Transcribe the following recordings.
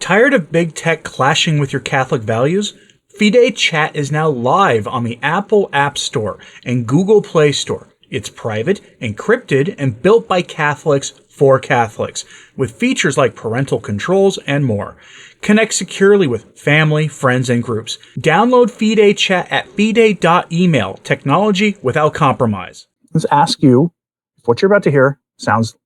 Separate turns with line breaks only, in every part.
Tired of big tech clashing with your Catholic values? Fide Chat is now live on the Apple App Store and Google Play Store. It's private, encrypted, and built by Catholics for Catholics, with features like parental controls and more. Connect securely with family, friends, and groups. Download Fide Chat at fide.email. Technology without compromise.
Let's ask you if what you're about to hear sounds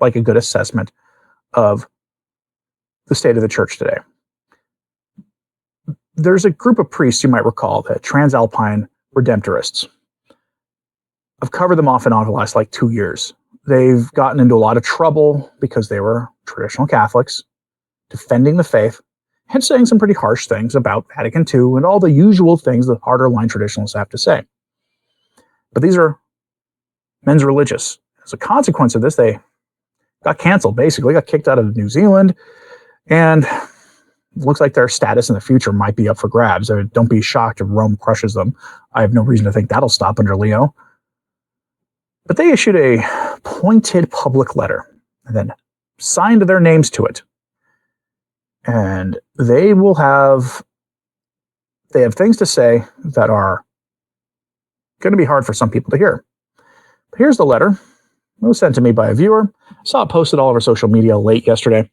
like a good assessment of the state of the church today. There's a group of priests, you might recall, the Transalpine Redemptorists. I've covered them off and on for the last 2 years. They've gotten into a lot of trouble because they were traditional Catholics, defending the faith, and saying some pretty harsh things about Vatican II and all the usual things that harder line traditionalists have to say. But these are men's religious. As a consequence of this, they got canceled, basically, got kicked out of New Zealand, and it looks like their status in the future might be up for grabs. Don't be shocked if Rome crushes them. I have no reason to think that'll stop under Leo. But they issued a pointed public letter and then signed their names to it. And they have things to say that are going to be hard for some people to hear. But here's the letter. It was sent to me by a viewer. I saw it posted all over social media late yesterday.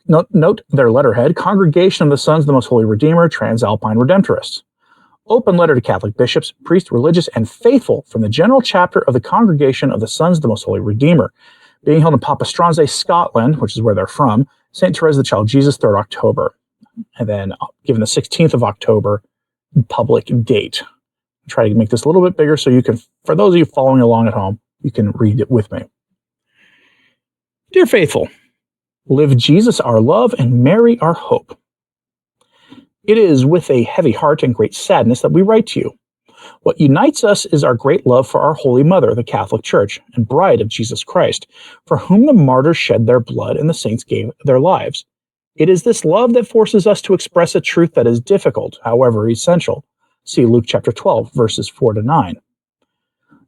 Note their letterhead: Congregation of the Sons of the Most Holy Redeemer, Transalpine Redemptorists. Open letter to Catholic bishops, priests, religious, and faithful from the General Chapter of the Congregation of the Sons of the Most Holy Redeemer, being held in Papastranze, Scotland, which is where they're from, St. Therese of the Child Jesus, 3rd October. And then given the 16th of October public date. I'll try to make this a little bit bigger so you can, for those of you following along at home, you can read it with me. Dear faithful, live Jesus our love and Mary our hope. It is with a heavy heart and great sadness that we write to you. What unites us is our great love for our Holy Mother, the Catholic Church, and bride of Jesus Christ, for whom the martyrs shed their blood and the saints gave their lives. It is this love that forces us to express a truth that is difficult, however essential. See Luke chapter 12, verses 4-9.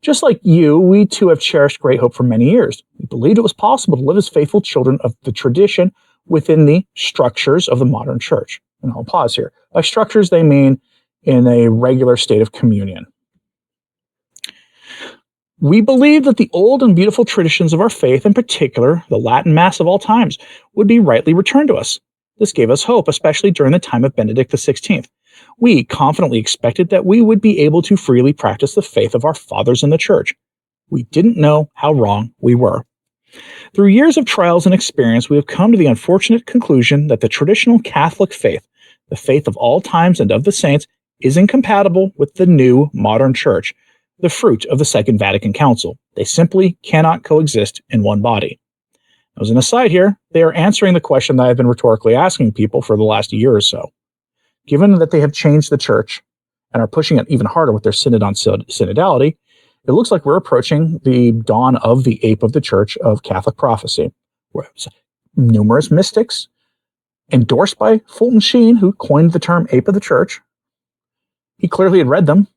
Just like you, we too have cherished great hope for many years. We believed it was possible to live as faithful children of the tradition within the structures of the modern church. And I'll pause here. By structures, they mean in a regular state of communion. We believe that the old and beautiful traditions of our faith, in particular, the Latin Mass of all times, would be rightly returned to us. This gave us hope, especially during the time of Benedict XVI. We confidently expected that we would be able to freely practice the faith of our fathers in the church. We didn't know how wrong we were. Through years of trials and experience, we have come to the unfortunate conclusion that the traditional Catholic faith, the faith of all times and of the saints, is incompatible with the new modern church, the fruit of the Second Vatican Council. They simply cannot coexist in one body. As an aside here, they are answering the question that I've been rhetorically asking people for the last year or so. Given that they have changed the church and are pushing it even harder with their synod on synodality, it looks like we're approaching the dawn of the ape of the church of Catholic prophecy. Where numerous mystics, endorsed by Fulton Sheen, who coined the term ape of the church. He clearly had read them,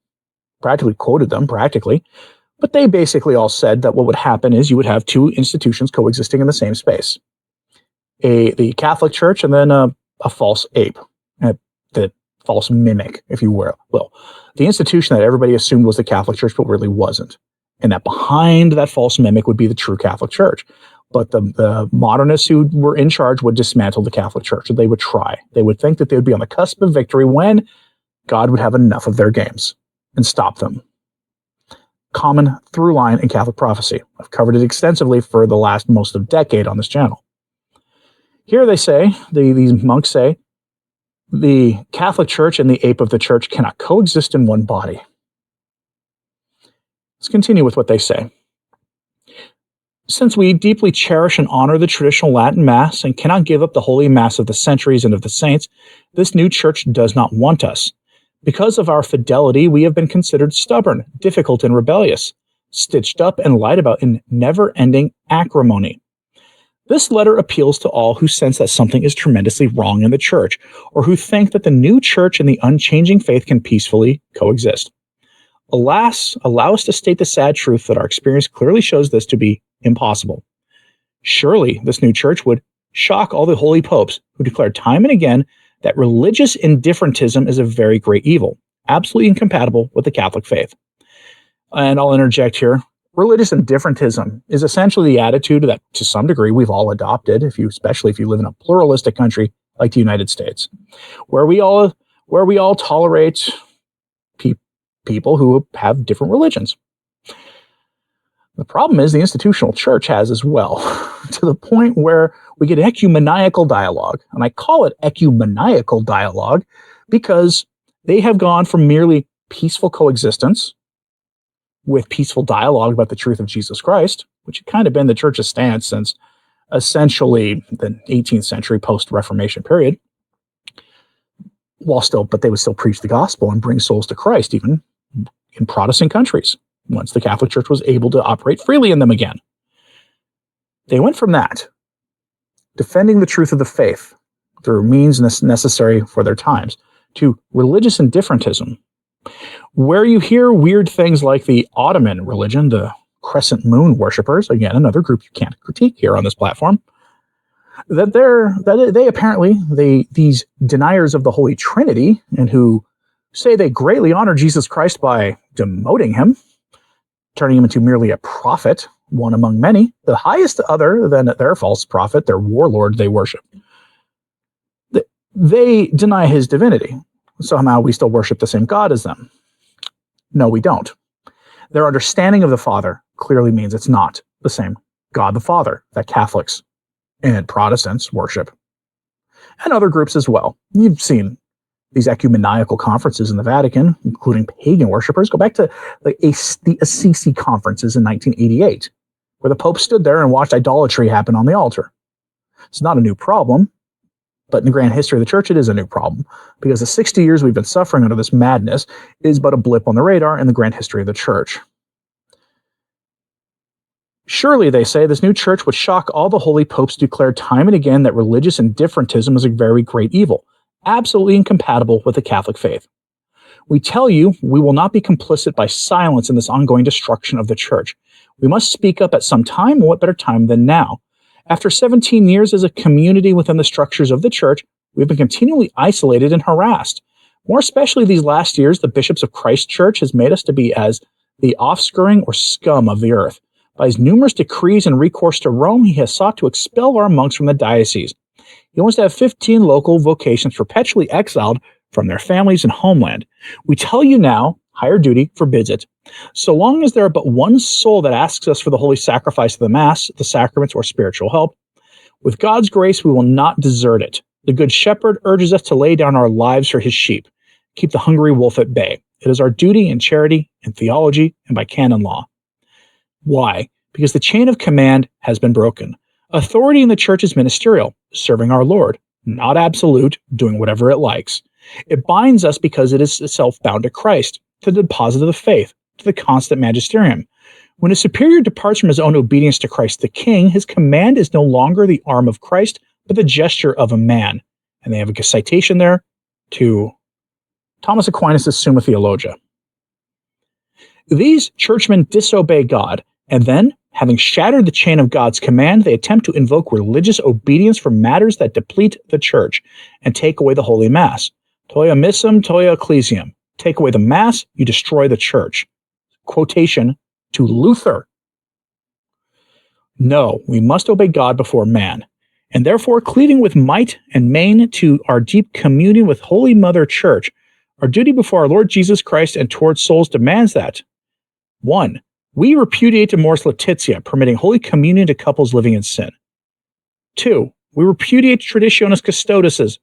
practically quoted them, but they basically all said that what would happen is you would have two institutions coexisting in the same space. The Catholic Church and then a false ape, the false mimic, if you will. The institution that everybody assumed was the Catholic Church, but really wasn't. And that behind that false mimic would be the true Catholic Church. But the modernists who were in charge would dismantle the Catholic Church. They would try. They would think that they would be on the cusp of victory when God would have enough of their games and stop them. Common through line in Catholic prophecy. I've covered it extensively for the last most of a decade on this channel. Here they say, these monks say, the Catholic Church and the ape of the church cannot coexist in one body. Let's continue with what they say. Since we deeply cherish and honor the traditional Latin Mass and cannot give up the Holy Mass of the centuries and of the saints, this new church does not want us. Because of our fidelity, we have been considered stubborn, difficult, and rebellious, stitched up and lied about in never-ending acrimony. This letter appeals to all who sense that something is tremendously wrong in the church, or who think that the new church and the unchanging faith can peacefully coexist. Alas, allow us to state the sad truth that our experience clearly shows this to be impossible. Surely this new church would shock all the holy popes who declared time and again that religious indifferentism is a very great evil, absolutely incompatible with the Catholic faith. And I'll interject here. Religious indifferentism is essentially the attitude that, to some degree, we've all adopted, especially if you live in a pluralistic country like the United States, where we all tolerate people who have different religions. The problem is the institutional church has as well, to the point where we get ecumenical dialogue. And I call it ecumenical dialogue because they have gone from merely peaceful coexistence with peaceful dialogue about the truth of Jesus Christ, which had kind of been the church's stance since essentially the 18th century post-Reformation period, but they would still preach the gospel and bring souls to Christ, even in Protestant countries, once the Catholic Church was able to operate freely in them again. They went from that, defending the truth of the faith through means necessary for their times, to religious indifferentism, where you hear weird things like the Ottoman religion, the crescent moon worshippers, again, another group you can't critique here on this platform, these deniers of the Holy Trinity, and who say they greatly honor Jesus Christ by demoting him, turning him into merely a prophet, one among many, the highest other than their false prophet, their warlord they worship. They deny his divinity. Somehow we still worship the same God as them. No, we don't. Their understanding of the Father clearly means it's not the same God the Father that Catholics and Protestants worship, and other groups as well. You've seen these ecumenical conferences in the Vatican, including pagan worshippers. Go back to the Assisi conferences in 1988, where the Pope stood there and watched idolatry happen on the altar. It's not a new problem, but in the grand history of the church, it is a new problem, because the 60 years we've been suffering under this madness is but a blip on the radar in the grand history of the church. Surely, they say, this new church would shock all the holy popes who declared time and again that religious indifferentism is a very great evil, absolutely incompatible with the Catholic faith. We tell you, we will not be complicit by silence in this ongoing destruction of the church. We must speak up at some time, and what better time than now? After 17 years as a community within the structures of the church, we've been continually isolated and harassed. More especially these last years, the bishops of Christ Church has made us to be as the offscouring or scum of the earth. By his numerous decrees and recourse to Rome, he has sought to expel our monks from the diocese. He wants to have 15 local vocations perpetually exiled from their families and homeland. We tell you now, higher duty forbids it. So long as there are but one soul that asks us for the holy sacrifice of the Mass, the sacraments, or spiritual help, with God's grace we will not desert it. The Good Shepherd urges us to lay down our lives for his sheep, keep the hungry wolf at bay. It is our duty in charity, in theology, and by canon law. Why? Because the chain of command has been broken. Authority in the church is ministerial, serving our Lord, not absolute, doing whatever it likes. It binds us because it is itself bound to Christ, to the deposit of the faith, to the constant magisterium. When a superior departs from his own obedience to Christ the King, his command is no longer the arm of Christ, but the gesture of a man. And they have a citation there to Thomas Aquinas' Summa Theologia. These churchmen disobey God, and then, having shattered the chain of God's command, they attempt to invoke religious obedience for matters that deplete the church and take away the Holy Mass. Toia missum, toia ecclesiam. Take away the Mass, you destroy the church. Quotation to Luther. No, we must obey God before man, and therefore, cleaving with might and main to our deep communion with Holy Mother Church, our duty before our Lord Jesus Christ and towards souls demands that 1. We repudiate Amoris Laetitia, permitting Holy Communion to couples living in sin. 2. We repudiate Traditionis Custodes,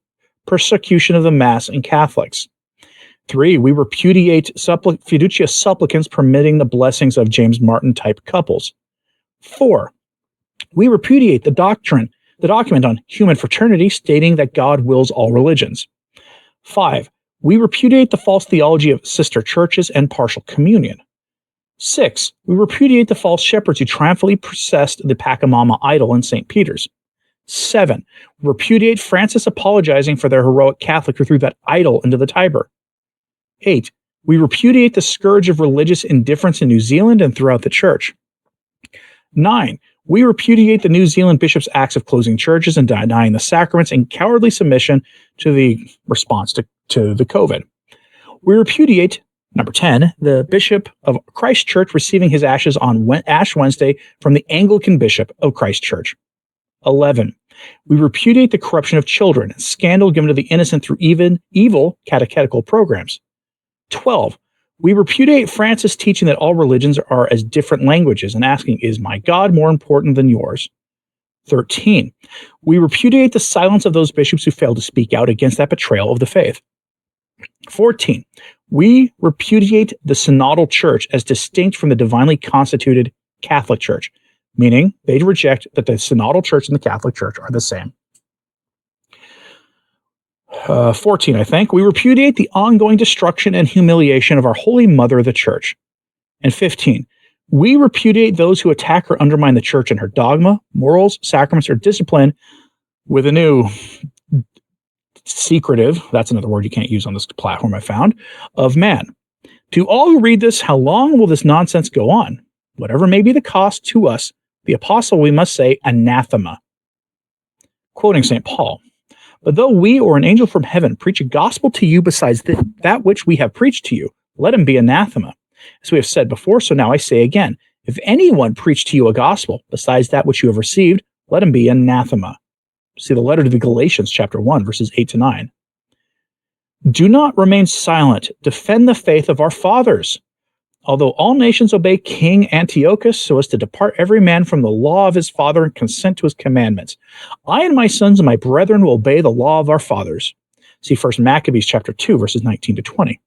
persecution of the Mass in Catholics. 3. We repudiate fiducia supplicans, permitting the blessings of James Martin-type couples. 4. We repudiate the document on human fraternity, stating that God wills all religions. 5. We repudiate the false theology of sister churches and partial communion. 6. We repudiate the false shepherds who triumphantly processed the Pachamama idol in St. Peter's. 7. We repudiate Francis apologizing for their heroic Catholic who threw that idol into the Tiber. 8. We repudiate the scourge of religious indifference in New Zealand and throughout the church. 9. We repudiate the New Zealand bishop's acts of closing churches and denying the sacraments and cowardly submission to the response to the COVID. We repudiate, number 10, the Bishop of Christ Church receiving his ashes on Ash Wednesday from the Anglican Bishop of Christ Church. 11. We repudiate the corruption of children and scandal given to the innocent through evil catechetical programs. 12. We repudiate Francis' teaching that all religions are as different languages and asking, is my God more important than yours? 13. We repudiate the silence of those bishops who fail to speak out against that betrayal of the faith. 14. We repudiate the synodal church as distinct from the divinely constituted Catholic Church, meaning they reject that the synodal church and the Catholic Church are the same. 14, I think. We repudiate the ongoing destruction and humiliation of our Holy Mother, the Church. And 15. We repudiate those who attack or undermine the Church and her dogma, morals, sacraments, or discipline with a new secretive, that's another word you can't use on this platform I found, of man. To all who read this, how long will this nonsense go on? Whatever may be the cost to us, the apostle, we must say, anathema. Quoting St. Paul, but though we or an angel from heaven preach a gospel to you besides that which we have preached to you, let him be anathema. As we have said before, so now I say again, if anyone preach to you a gospel besides that which you have received, let him be anathema. See the letter to the Galatians, chapter 1, verses 8 to 9. Do not remain silent. Defend the faith of our fathers. Although all nations obey King Antiochus so as to depart every man from the law of his father and consent to his commandments, I and my sons and my brethren will obey the law of our fathers. See 1 Maccabees chapter 2, verses 19 to 20.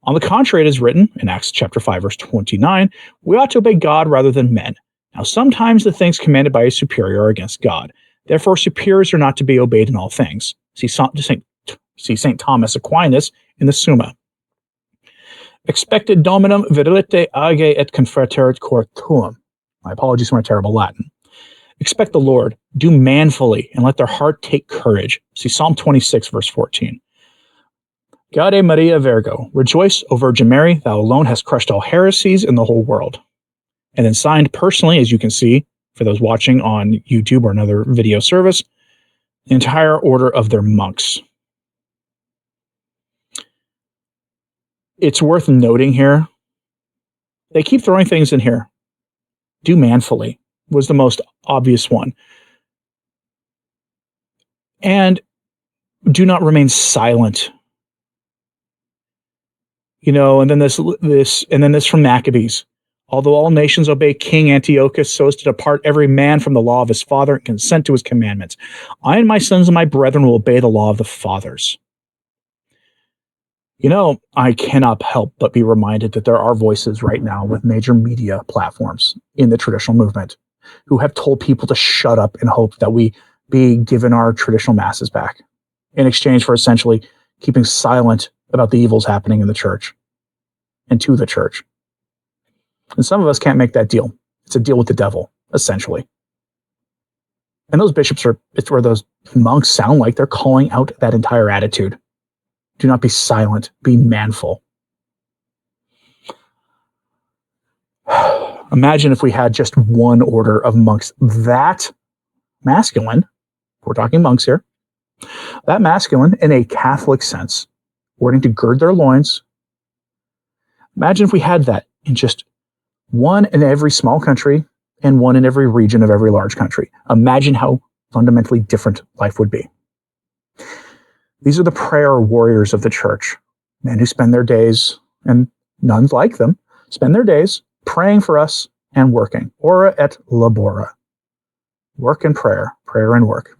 On the contrary, it is written in Acts chapter 5, verse 29, we ought to obey God rather than men. Now sometimes the things commanded by a superior are against God. Therefore superiors are not to be obeyed in all things. See St. Thomas Aquinas in the Summa. Expected dominum virilite age et conferterit cor tuum. My apologies for my terrible Latin. Expect the Lord, do manfully, and let their heart take courage. See Psalm 26, verse 14. Gaude Maria Virgo, rejoice, O Virgin Mary, thou alone hast crushed all heresies in the whole world. And then signed personally, as you can see, for those watching on YouTube or another video service, the entire order of their monks. It's worth noting here, they keep throwing things in here. Do manfully was the most obvious one. And do not remain silent. You know, and then this from Maccabees. Although all nations obey King Antiochus so as to depart every man from the law of his father and consent to his commandments, I and my sons and my brethren will obey the law of the fathers. You know, I cannot help but be reminded that there are voices right now with major media platforms in the traditional movement who have told people to shut up in hope that we be given our traditional masses back in exchange for essentially keeping silent about the evils happening in the church and to the church. And some of us can't make that deal. It's a deal with the devil, essentially. And those bishops it's where those monks sound like they're calling out that entire attitude. Do not be silent, be manful. Imagine if we had just one order of monks that masculine, we're talking monks here, that masculine in a Catholic sense, wanting to gird their loins. Imagine if we had that in just one in every small country and one in every region of every large country. Imagine how fundamentally different life would be. These are the prayer warriors of the church, men who spend their days, and nuns like them, spend their days praying for us and working. Ora et labora. Work and prayer, prayer and work.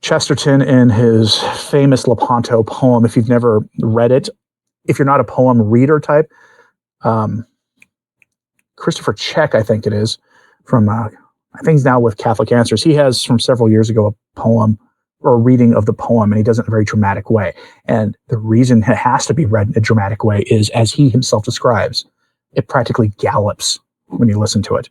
Chesterton, in his famous Lepanto poem, if you've never read it, if you're not a poem reader type, Christopher Check, I think it is, from, I think he's now with Catholic Answers. He has, from several years ago, a poem or a reading of the poem, and he does it in a very dramatic way. And the reason it has to be read in a dramatic way is, as he himself describes, it practically gallops when you listen to it.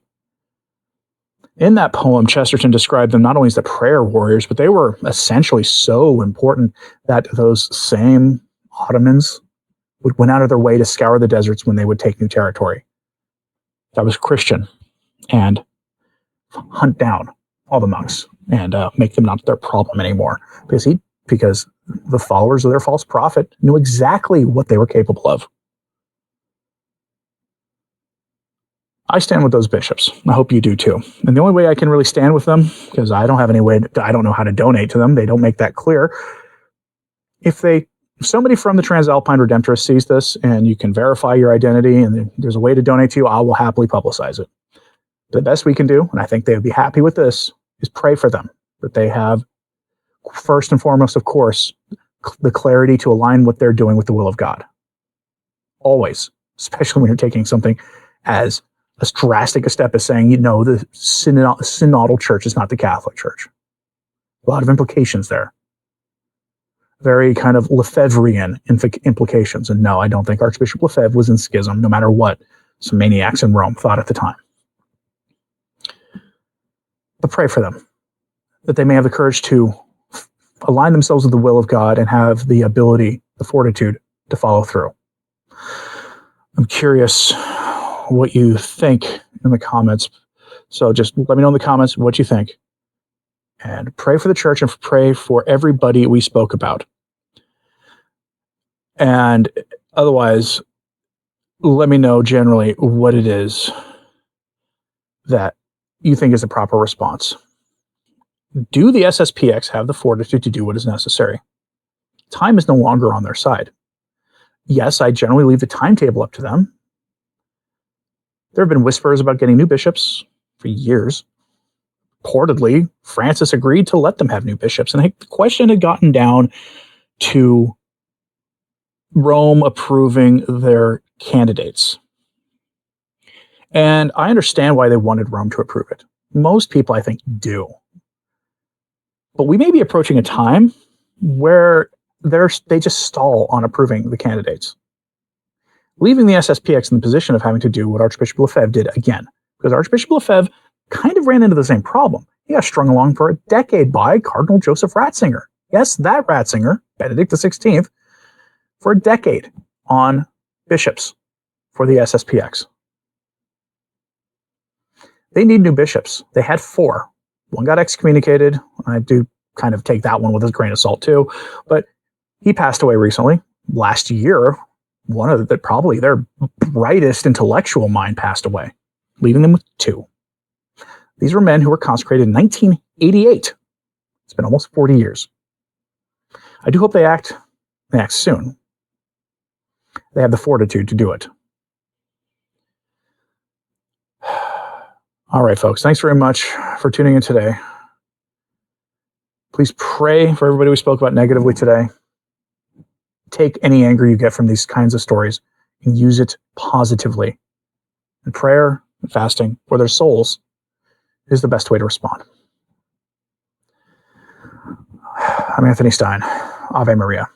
In that poem, Chesterton described them not only as the prayer warriors, but they were essentially so important that those same Ottomans went out of their way to scour the deserts when they would take new territory. that was Christian and hunt down all the monks and make them not their problem anymore, because the followers of their false prophet knew exactly what they were capable of. I stand with those bishops. I hope you do too. And the only way I can really stand with them, because I don't have any way, I don't know how to donate to them. They don't make that clear. If somebody from the Transalpine Redemptorists sees this and you can verify your identity and there's a way to donate to you, I will happily publicize it. The best we can do, and I think they would be happy with this, is pray for them, that they have, first and foremost, of course, the clarity to align what they're doing with the will of God. Always, especially when you're taking something as drastic a step as saying, the synodal church is not the Catholic Church. A lot of implications there. Very kind of Lefebvrean implications. And no, I don't think Archbishop Lefebvre was in schism, no matter what some maniacs in Rome thought at the time. But pray for them, that they may have the courage to align themselves with the will of God and have the ability, the fortitude to follow through. I'm curious what you think in the comments. So just let me know in the comments what you think. And pray for the church and pray for everybody we spoke about. And otherwise, let me know generally what it is that you think is the proper response. Do the SSPX have the fortitude to do what is necessary? Time is no longer on their side. Yes, I generally leave the timetable up to them. There have been whispers about getting new bishops for years. Reportedly, Francis agreed to let them have new bishops. And the question had gotten down to Rome approving their candidates. And I understand why they wanted Rome to approve it. Most people, I think, do. But we may be approaching a time where they just stall on approving the candidates, leaving the SSPX in the position of having to do what Archbishop Lefebvre did again. Because Archbishop Lefebvre kind of ran into the same problem. He got strung along for a decade by Cardinal Joseph Ratzinger. Yes, that Ratzinger, Benedict XVI, for a decade on bishops for the SSPX. They need new bishops. They had 4. One got excommunicated. I do kind of take that one with a grain of salt too. But he passed away recently. Last year, one of probably their brightest intellectual mind passed away, leaving them with 2. These were men who were consecrated in 1988. It's been almost 40 years. I do hope they act soon. They have the fortitude to do it. All right, folks. Thanks very much for tuning in today. Please pray for everybody we spoke about negatively today. Take any anger you get from these kinds of stories and use it positively. And prayer and fasting for their souls is the best way to respond. I'm Anthony Stine. Ave Maria.